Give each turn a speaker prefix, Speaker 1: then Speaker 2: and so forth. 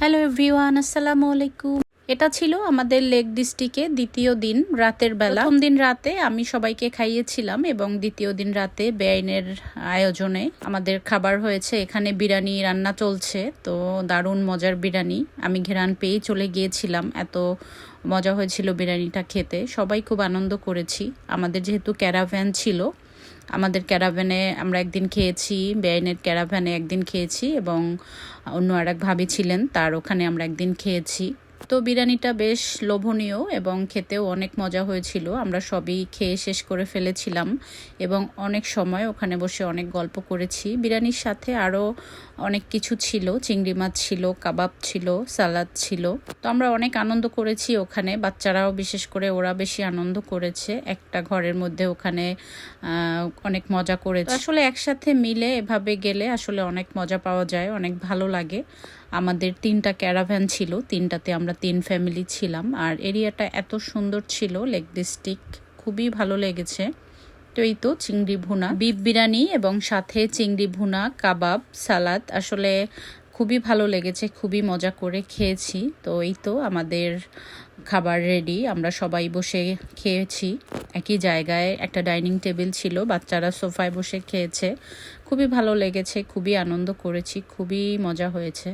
Speaker 1: Hello everyone, আসসালামু আলাইকুম। এটা ছিল আমাদের লেক ডিস্ট্রিক্টে দ্বিতীয় দিন রাতের বেলা। প্রথম দিন রাতে আমি সবাইকে খাইয়েছিলাম এবং দ্বিতীয় দিন রাতে বেআইনের আয়োজনে আমাদের খাবার হয়েছে। এখানে বিরিয়ানি রান্না চলছে, তো দারুণ মজার বিরিয়ানি। আমি ঘেরান পেয়েই চলে গিয়েছিলাম, এত মজা হয়েছিল বিরিয়ানিটা খেতে। সবাই খুব আনন্দ করেছি। আমাদের যেহেতু ক্যারাভ্যান ছিল, আমাদের ক্যারাভ্যানে আমরা একদিন খেয়েছি, বেআইনের ক্যারাভ্যানে একদিন খেয়েছি এবং অন্য আরেক ভাবি ছিলেন, তার ওখানে আমরা একদিন খেয়েছি। তো বিরিয়ানিটা বেশ লোভনীয় এবং খেতেও অনেক মজা হয়েছিল। আমরা সবই খেয়ে শেষ করে ফেলেছিলাম এবং অনেক সময় ওখানে বসে অনেক গল্প করেছি। বিরিয়ানির সাথে আরও অনেক কিছু ছিল, চিংড়ি মাছ ছিল, কাবাব ছিল, সালাদ ছিল। তো আমরা অনেক আনন্দ করেছি ওখানে। বাচ্চারাও বিশেষ করে ওরা বেশি আনন্দ করেছে। একটা ঘরের মধ্যে ওখানে অনেক মজা করেছে। আসলে একসাথে মিলে এভাবে গেলে আসলে অনেক মজা পাওয়া যায়, অনেক ভালো লাগে। আমাদের 3টা ক্যারাভ্যান ছিল, 3টাতে আমরা 3 ফ্যামিলি ছিলাম। আর এরিয়াটা এত সুন্দর ছিল, লেক ডিস্ট্রিক্ট, খুবই ভালো লেগেছে। তো এই তো চিংড়ি ভুনা, বিফ বিরিয়ানি এবং সাথে চিংড়ি ভুনা, কাবাব, সালাদ, আসলে খুবই ভালো লেগেছে, খুবই মজা করে খেয়েছি। তো এই তো আমাদের খাবার রেডি, আমরা সবাই বসে খেয়েছি। একই জায়গায় একটা ডাইনিং টেবিল ছিল, বাচ্চারা সোফায় বসে খেয়েছে। খুবই ভালো লেগেছে, খুবই আনন্দ করেছি, খুবই মজা হয়েছে।